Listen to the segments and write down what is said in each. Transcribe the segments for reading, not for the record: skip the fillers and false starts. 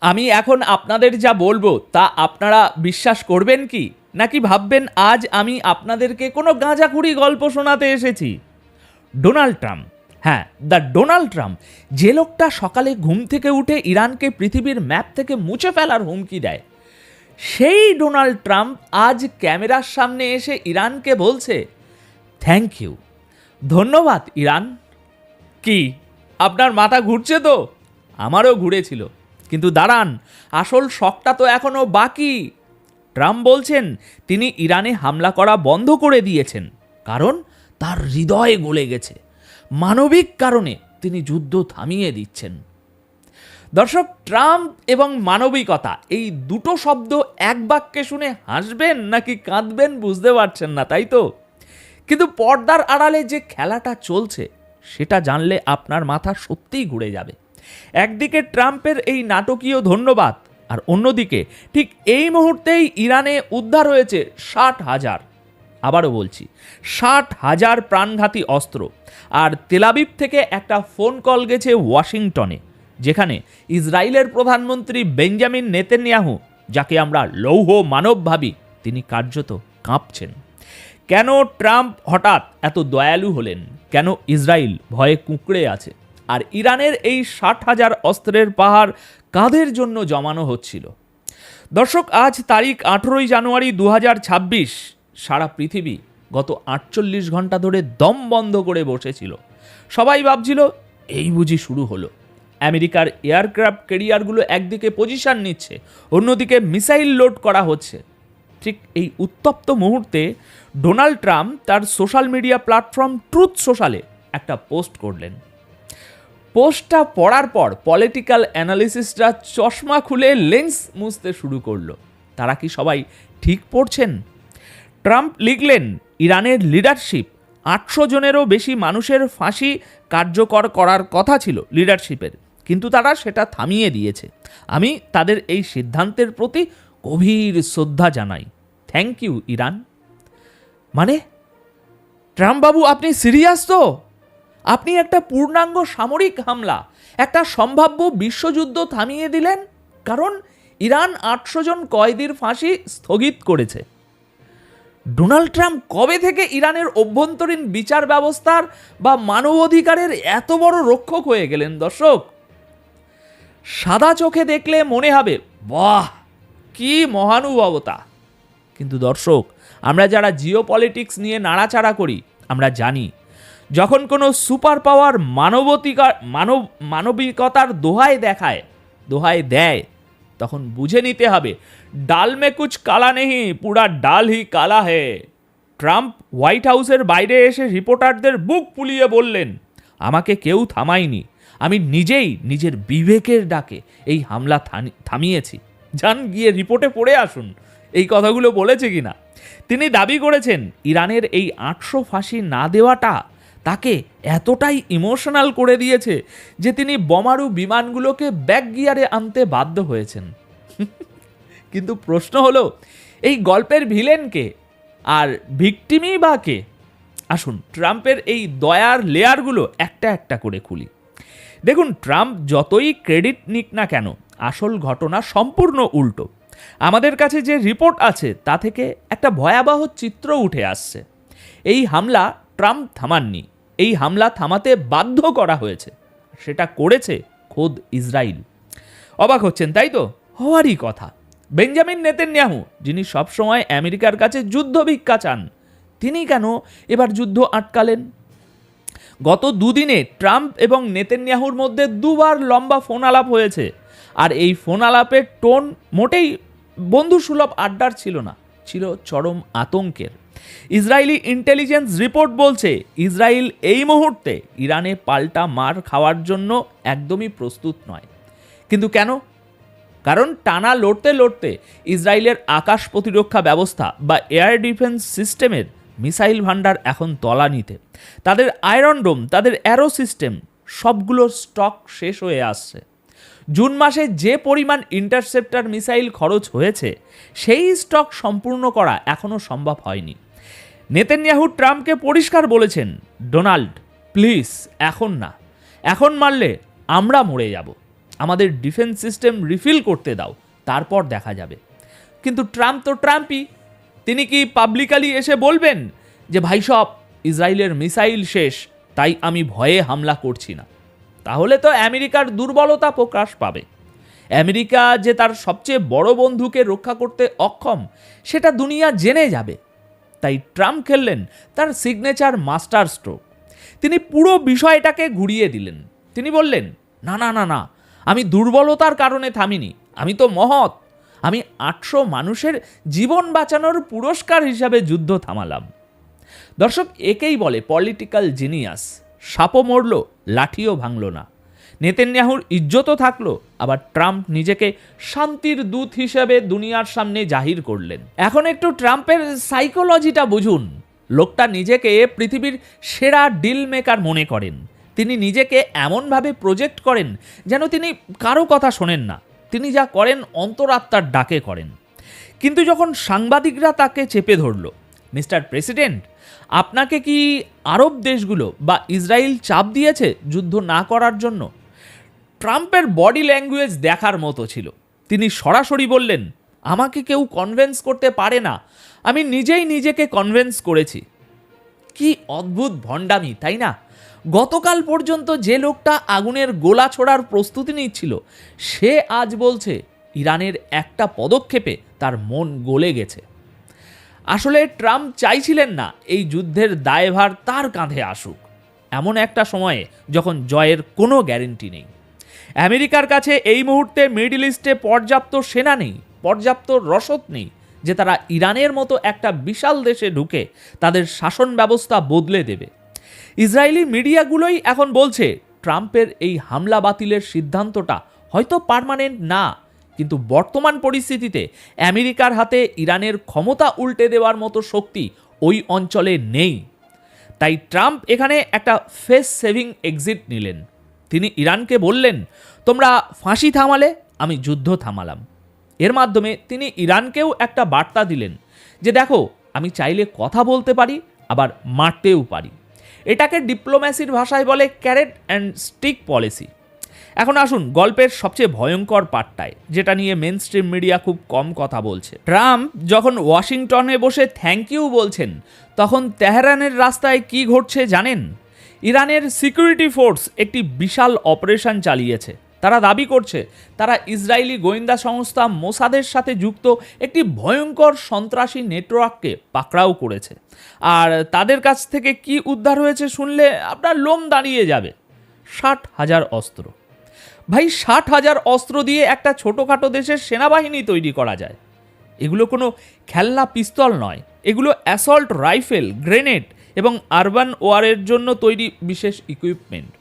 আমি এখন আপনাদের যা বলবো তা আপনারা বিশ্বাস করবেন কি, নাকি ভাববেন আজ আমি আপনাদেরকে কোনো গাঁজাখুরি গল্প শোনাতে এসেছি? ডোনাল্ড ট্রাম্প, হ্যাঁ, দ্য ডোনাল্ড ট্রাম্প, যে লোকটা সকালে ঘুম থেকে উঠে ইরানকে পৃথিবীর ম্যাপ থেকে মুছে ফেলার হুমকি দেয়, সেই ডোনাল্ড ট্রাম্প আজ ক্যামেরার সামনে এসে ইরানকে বলছে থ্যাংক ইউ, ধন্যবাদ ইরান। কি আপনার মাথা ঘুরছে তো? আমারও ঘুরেছিল, কিন্তু দাঁড়ান, আসল শকটা তো এখনও বাকি। ট্রাম্প বলছেন তিনি ইরানে হামলা করা বন্ধ করে দিয়েছেন, কারণ তার হৃদয় গলে গেছে। মানবিক কারণে তিনি যুদ্ধ থামিয়ে দিচ্ছেন। দর্শক, ট্রাম্প এবং মানবিকতা, এই দুটো শব্দ এক বাক্যে শুনে হাসবেন নাকি কাঁদবেন বুঝতে পারছেন না, তাই তো? কিন্তু পর্দার আড়ালে যে খেলাটা চলছে সেটা জানলে আপনার মাথা সত্যিই ঘুরে যাবে। একদিকে ট্রাম্পের এই নাটকীয় ধন্যবাদ, আর অন্যদিকে ঠিক এই মুহূর্তেই ইরানে উদ্ধার হয়েছে 60,000, আবারও বলছি 60,000 প্রাণঘাতী অস্ত্র। আর তেলাবিব থেকে একটা ফোন কল গেছে ওয়াশিংটনে, যেখানে ইসরায়েলের প্রধানমন্ত্রী বেঞ্জামিন নেতানিয়াহু, যাকে আমরা লৌহ মানব ভাবি, তিনি কার্যত কাঁপছেন। কেন ট্রাম্প হঠাৎ এত দয়ালু হলেন? কেন ইসরায়েল ভয়ে কুঁকড়ে আছে? আর ইরানের এই 60,000 অস্ত্রের পাহাড় কাদের জন্য জমানো হচ্ছিল? দর্শক, আজ তারিখ 18 জানুয়ারি 2026। সারা পৃথিবী গত 48 ঘন্টা ধরে দম বন্ধ করে বসেছিল। সবাই ভাবছিল এই বুঝি শুরু হলো। আমেরিকার এয়ারক্রাফট ক্যারিয়ারগুলো একদিকে পজিশন নিচ্ছে, অন্যদিকে মিসাইল লোড করা হচ্ছে। ঠিক এই উত্তপ্ত মুহূর্তে ডোনাল্ড ট্রাম্প তার সোশ্যাল মিডিয়া প্ল্যাটফর্ম ট্রুথ সোশ্যালে একটা পোস্ট করলেন। পোস্টটা পড়ার পর পলিটিক্যাল অ্যানালিসিসরা চশমা খুলে লেন্স মুছতে শুরু করলো। তারা কি সবাই ঠিক পড়ছেন? ট্রাম্প লিখলেন, ইরানের লিডারশিপ 800 জনেরও বেশি মানুষের ফাঁসি কার্যকর করার কথা ছিল লিডারশিপের, কিন্তু তারা সেটা থামিয়ে দিয়েছে। আমি তাদের এই সিদ্ধান্তের প্রতি গভীর শ্রদ্ধা জানাই। Thank you Iran. মানে ট্রাম্প বাবু, আপনি সিরিয়াস তো? আপনি একটা পূর্ণাঙ্গ সামরিক হামলা, একটা সম্ভাব্য বিশ্বযুদ্ধ থামিয়ে দিলেন কারণ ইরান 800 জন কয়েদির ফাঁসি স্থগিত করেছে। ডোনাল্ড ট্রাম্প কবে থেকে ইরানের অভ্যন্তরীণ বিচার ব্যবস্থার বা মানবাধিকারের এত বড় রক্ষক হয়ে গেলেন? দর্শক, সাদা চোখে দেখলে মনে হবে বাহ, কি মহানুভবতা। কিন্তু দর্শক, আমরা যারা জিও পলিটিক্স নিয়ে নাড়াচাড়া করি, আমরা জানি যখন কোনো সুপার পাওয়ার মানবিকতার দোহাই দেয়, তখন বুঝে নিতে হবে ডাল মে কুছ কালা নেহি, পুরা ডাল হি কালা হে। ট্রাম্প হোয়াইট হাউসের বাইরে এসে রিপোর্টারদের বুক ফুলিয়ে বললেন, আমাকে কেউ থামায়নি, আমি নিজেই নিজের বিবেকের ডাকে এই হামলা থামিয়েছি। যান গিয়ে রিপোর্টে পড়ে আসুন এই কথাগুলো বলেছে কিনা। তিনি দাবি করেছেন ইরানের এই 800 ফাঁসি না দেওয়াটা তাকে এতটাই ইমোশনাল করে দিয়েছে যে তিনি বোমারু বিমানগুলোকে ব্যাক গিয়ারে আনতে বাধ্য হয়েছেন। কিন্তু প্রশ্ন হলো, এই গল্পের ভিলেন কে আর ভিকটিমই বা কে? আসুন ট্রাম্পের এই দয়ার লেয়ারগুলো একটা একটা করে খুলি। দেখুন, ট্রাম্প যতই ক্রেডিট নিক না কেন, আসল ঘটনা সম্পূর্ণ উল্টো। আমাদের কাছে যে রিপোর্ট আছে তা থেকে একটা ভয়াবহ চিত্র উঠে আসছে। এই হামলা ট্রাম্প থামাননি, এই হামলা থামাতে বাধ্য করা হয়েছে। সেটা করেছে খোদ ইসরায়েল। অবাক হচ্ছেন তাই তো? হওয়ারই কথা। বেঞ্জামিন নেতানিয়াহু, যিনি সবসময় আমেরিকার কাছে যুদ্ধ ভিক্ষা চান, তিনি কেন এবার যুদ্ধ আটকালেন? গত দুদিনে ট্রাম্প এবং নেতানিয়াহুর মধ্যে দুবার লম্বা ফোন আলাপ হয়েছে, আর এই ফোন আলাপের টোন মোটেই বন্ধুসুলভ আড্ডার ছিল না, ছিল চরম আতঙ্কের। ইসরায়েলি ইন্টেলিজেন্স রিপোর্ট বলছে ইসরায়েল এই মুহূর্তে ইরানে পাল্টা মার খাওয়ার জন্য একদমই প্রস্তুত নয়। কিন্তু কেন? কারণ টানা লড়তে লড়তে ইসরায়েলের আকাশ প্রতিরক্ষা ব্যবস্থা বা এয়ার ডিফেন্স সিস্টেমের মিসাইল ভান্ডার এখন তলানিতে। তাদের আয়রন ডোম, তাদের অ্যারো সিস্টেম, সবগুলোর স্টক শেষ হয়ে আসছে। জুন মাসে যে পরিমাণ ইন্টারসেপ্টর মিসাইল খরচ হয়েছে, সেই স্টক সম্পূর্ণ করা এখনও সম্ভব হয়নি। নেতানিয়াহু ট্রাম্পকে পরিষ্কার বলেছেন, ডোনাল্ড প্লিজ এখন না, এখন মারলে আমরা মরে যাব। আমাদের ডিফেন্স সিস্টেম রিফিল করতে দাও, তারপর দেখা যাবে। কিন্তু ট্রাম্প তো ট্রাম্পই, তিনি কি পাবলিকালি এসে বলবেন যে ভাই সব ইসরায়েলের মিসাইল শেষ, তাই আমি ভয়ে হামলা করছি না? তাহলে তো আমেরিকার দুর্বলতা প্রকাশ পাবে। আমেরিকা যে তার সবচেয়ে বড় বন্ধুকে রক্ষা করতে অক্ষম, সেটা দুনিয়া জেনে যাবে। তাই ট্রাম্প খেললেন তার সিগনেচার মাস্টার স্ট্রোক। তিনি পুরো বিষয়টাকে ঘুরিয়ে দিলেন। তিনি বললেন, না না না না, আমি দুর্বলতার কারণে থামিনি, আমি তো মহৎ। আমি 800 মানুষের জীবন বাঁচানোর পুরস্কার হিসাবে যুদ্ধ থামালাম। দর্শক, একেই বলে পলিটিক্যাল জিনিয়াস। সাপও মরল, লাঠিও ভাঙল না। নেতানিয়াহুর ইজ্জতও থাকলো, আবার ট্রাম্প নিজেকে শান্তির দূত হিসেবে দুনিয়ার সামনে জাহির করলেন। এখন একটু ট্রাম্পের সাইকোলজিটা বুঝুন। লোকটা নিজেকে পৃথিবীর সেরা ডিল মেকার মনে করেন। তিনি নিজেকে এমনভাবে প্রজেক্ট করেন যেন তিনি কারো কথা শোনেন না। তিনি যা করেন অন্তরাত্মার ডাকে করেন। কিন্তু যখন সাংবাদিকরা তাকে চেপে ধরল, মিস্টার প্রেসিডেন্ট, আপনাকে কি আরব দেশগুলো বা ইসরায়েল চাপ দিয়েছে যুদ্ধ না করার জন্য? ট্রাম্পের বডি ল্যাঙ্গুয়েজ দেখার মতো ছিল। তিনি সরাসরি বললেন, আমাকে কেউ কনভিন্স করতে পারে না, আমি নিজেই নিজেকে কনভিন্স করেছি। কি অদ্ভুত ভণ্ডামি, তাই না? গতকাল পর্যন্ত যে লোকটা আগুনের গোলা ছোড়ার প্রস্তুতি নিচ্ছিল, সে আজ বলছে ইরানের একটা পদক্ষেপে তার মন গলে গেছে। আসলে ট্রাম্প চাইছিলেন না এই যুদ্ধের দায়ভার তার কাঁধে আসুক, এমন একটা সময়ে যখন জয়ের কোনো গ্যারেন্টি নেই। আমেরিকার কাছে এই মুহূর্তে মিডল ইস্টে পর্যাপ্ত সেনা নেই, পর্যাপ্ত রসদ নেই যে তারা ইরানের মতো একটা বিশাল দেশে ঢুকে তাদের শাসন ব্যবস্থা বদলে দেবে। ইসরায়েলি মিডিয়াগুলোই এখন বলছে ট্রাম্পের এই হামলা বাতিলের সিদ্ধান্তটা হয়তো পার্মানেন্ট না, কিন্তু বর্তমান পরিস্থিতিতে আমেরিকার হাতে ইরানের ক্ষমতা উল্টে দেওয়ার মতো শক্তি ওই অঞ্চলে নেই। তাই ট্রাম্প এখানে একটা ফেস সেভিং এক্সিট নিলেন। তিনি ইরানকে বললেন, তোমরা ফাঁসি থামালে, আমি যুদ্ধ থামালাম। এর মাধ্যমে তিনি ইরানকেও একটা বার্তা দিলেন যে দেখো, আমি চাইলে কথা বলতে পারি, আবার মারতেও পারি। এটাকে ডিপ্লোম্যাসির ভাষায় বলে ক্যারেট অ্যান্ড স্টিক পলিসি। এখন আসুন গল্পের সবচেয়ে ভয়ঙ্কর পার্টটায়, যেটা নিয়ে মেন স্ট্রিম মিডিয়া খুব কম কথা বলছে। ট্রাম্প যখন ওয়াশিংটনে বসে থ্যাংক ইউ বলছেন, তখন তেহরানের রাস্তায় কি ঘটছে জানেন? ইরানের সিকিউরিটি ফোর্স একটি বিশাল অপারেশন চালিয়েছে। তারা দাবি করছে তারা ইসরায়েলি গোয়েন্দা সংস্থা মোসাদের সাথে যুক্ত একটি ভয়ঙ্কর সন্ত্রাসী নেটওয়ার্ককে পাকড়াও করেছে। আর তাদের কাছ থেকে কি উদ্ধার হয়েছে শুনলে আপনার লোম দাঁড়িয়ে যাবে। 60,000 অস্ত্র। ভাই, 60,000 অস্ত্র দিয়ে একটা ছোটোখাটো দেশের সেনাবাহিনী তৈরি করা যায়। এগুলো কোনো খেলনা পিস্তল নয়, এগুলো অ্যাসল্ট রাইফেল, গ্রেনেড এবং আরবান ওয়ারের জন্য তৈরি বিশেষ ইকুইপমেন্ট।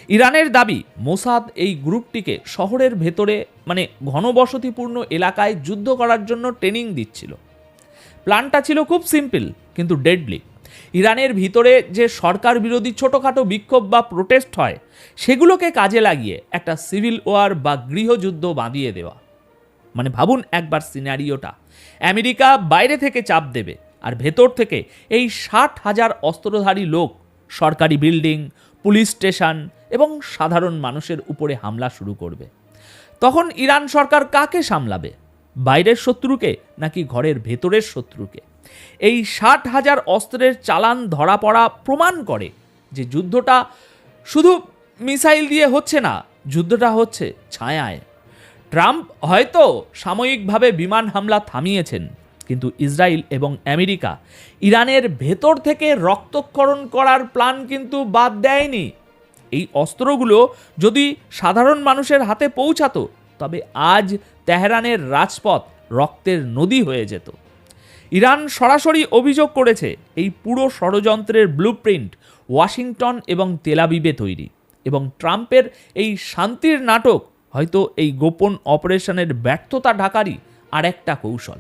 ইরানের দাবি মোসাদ এই গ্রুপটিকে শহরের ভেতরে মানে ঘনবসতিপূর্ণ এলাকায় যুদ্ধ করার জন্য ট্রেনিং দিচ্ছিল। প্ল্যানটা ছিল খুব সিম্পল কিন্তু ডেডলি। ইরানের ভিতরে যে সরকার বিরোধী ছোটোখাটো বিক্ষোভ বা প্রোটেস্ট হয়, সেগুলোকে কাজে লাগিয়ে একটা সিভিল ওয়ার বা গৃহযুদ্ধ বাঁধিয়ে দেওয়া। মানে ভাবুন একবার সিনারিওটা, আমেরিকা বাইরে থেকে চাপ দেবে, আর ভেতর থেকে এই 60,000 অস্ত্রধারী লোক সরকারি বিল্ডিং, পুলিশ স্টেশন এবং সাধারণ মানুষের উপরে হামলা শুরু করবে। তখন ইরান সরকার কাকে সামলাবে? বাইরের শত্রুকে নাকি ঘরের ভেতরের শত্রুকে? এই 60,000 অস্ত্রের চালান ধরা পড়া প্রমাণ করে যে যুদ্ধটা শুধু মিসাইল দিয়ে হচ্ছে না, যুদ্ধটা হচ্ছে ছায়ায়। ট্রাম্প হয়তো সাময়িকভাবে বিমান হামলা থামিয়েছেন, কিন্তু ইসরায়েল এবং আমেরিকা ইরানের ভেতর থেকে রক্তক্ষরণ করার প্ল্যান কিন্তু বাদ দেয়নি। এই অস্ত্রগুলো যদি সাধারণ মানুষের হাতে পৌঁছাতো, তবে আজ তেহরানের রাজপথ রক্তের নদী হয়ে যেত। ইরান সরাসরি অভিযোগ করেছে এই পুরো ষড়যন্ত্রের ব্লুপ্রিন্ট ওয়াশিংটন এবং তেলাবিবে তৈরি, এবং ট্রাম্পের এই শান্তির নাটক হয়তো এই গোপন অপারেশনের ব্যর্থতা ঢাকারই আর একটা কৌশল।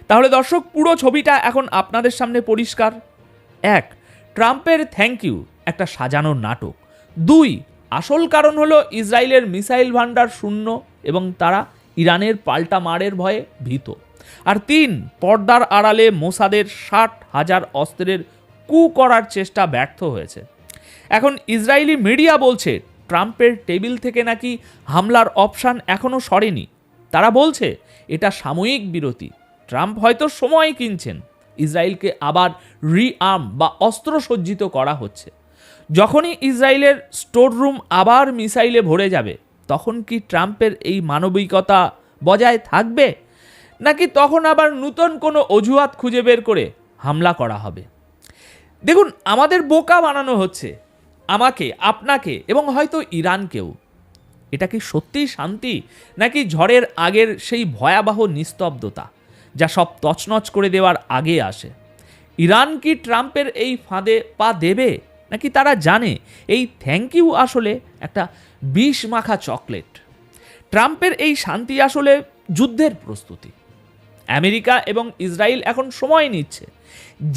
তাহলে দর্শক, পুরো ছবিটা এখন আপনাদের সামনে পরিষ্কার। 1, ট্রাম্পের থ্যাংক ইউ একটা সাজানো নাটক। 2, আসল কারণ হলো ইসরায়েলের মিসাইল ভান্ডার শূন্য এবং তারা ইরানের পাল্টা মারের ভয়ে ভীত। আর 3, পর্দার আড়ালে মোসাদের 60,000 অস্ত্রের কু করার চেষ্টা ব্যর্থ হয়েছে। এখন ইসরায়েলি মিডিয়া বলছে ট্রাম্পের টেবিল থেকে নাকি হামলার অপশান এখনও সরেনি। তারা বলছে এটা সাময়িক বিরতি, ট্রাম্প হয়তো সময় কিনছেন, ইসরায়েলকে আবার রিআর্ম বা অস্ত্র সজ্জিত করা হচ্ছে। যখনই ইসরায়েলের স্টোর রুম আবার মিসাইলে ভরে যাবে, তখন কি ট্রাম্পের এই মানবিকতা বজায় থাকবে, নাকি তখন আবার নতুন কোনো অজুহাত খুঁজে বের করে হামলা করা হবে? দেখুন, আমাদের বোকা বানানো হচ্ছে, আমাকে, আপনাকে এবং হয়তো ইরানকেও। এটা কি সত্যিই শান্তি, নাকি ঝড়ের আগের সেই ভয়াবহ নিস্তব্ধতা যা সব তছনছ করে দেওয়ার আগে আসে? ইরান কি ট্রাম্পের এই ফাঁদে পা দেবে, নাকি তারা জানে এই থ্যাংক ইউ আসলে একটা বিষ মাখা চকলেট? ট্রাম্পের এই শান্তি আসলে যুদ্ধের প্রস্তুতি। আমেরিকা এবং ইসরায়েল এখন সময় নিচ্ছে।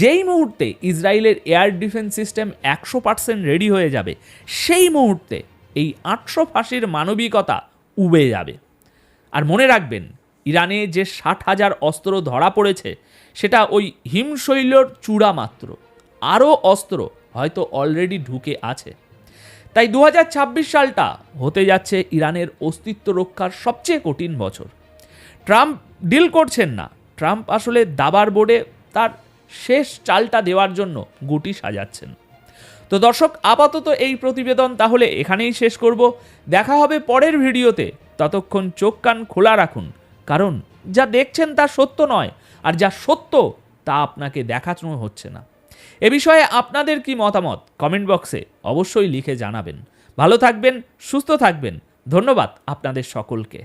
যেই মুহূর্তে ইসরায়েলের এয়ার ডিফেন্স সিস্টেম 100% রেডি হয়ে যাবে, সেই মুহূর্তে এই 800 ফাঁসির মানবিকতা উবে যাবে। আর মনে রাখবেন, ইরানে যে 60,000 অস্ত্র ধরা পড়েছে, সেটা ওই হিমশৈলর চূড়া মাত্র। আরও অস্ত্র হয়তো অলরেডি ঢুকে আছে। তাই 2026 সালটা হতে যাচ্ছে ইরানের অস্তিত্ব রক্ষার সবচেয়ে কঠিন বছর। ট্রাম্প ডিল করছেন না, ট্রাম্প আসলে দাবার বোর্ডে তার শেষ চালটা দেওয়ার জন্য গুটি সাজাচ্ছেন। তো দর্শক, আপাতত এই প্রতিবেদন তাহলে এখানেই শেষ করব। দেখা হবে পরের ভিডিওতে। ততক্ষণ চোখ কান খোলা রাখুন, কারণ যা দেখছেন তা সত্য নয়, আর যা সত্য তা আপনাকে দেখানো হচ্ছে না। এ বিষয়ে আপনাদের কি মতামত কমেন্ট বক্সে অবশ্যই লিখে জানাবেন। ভালো থাকবেন, সুস্থ থাকবেন। ধন্যবাদ আপনাদের সকলকে।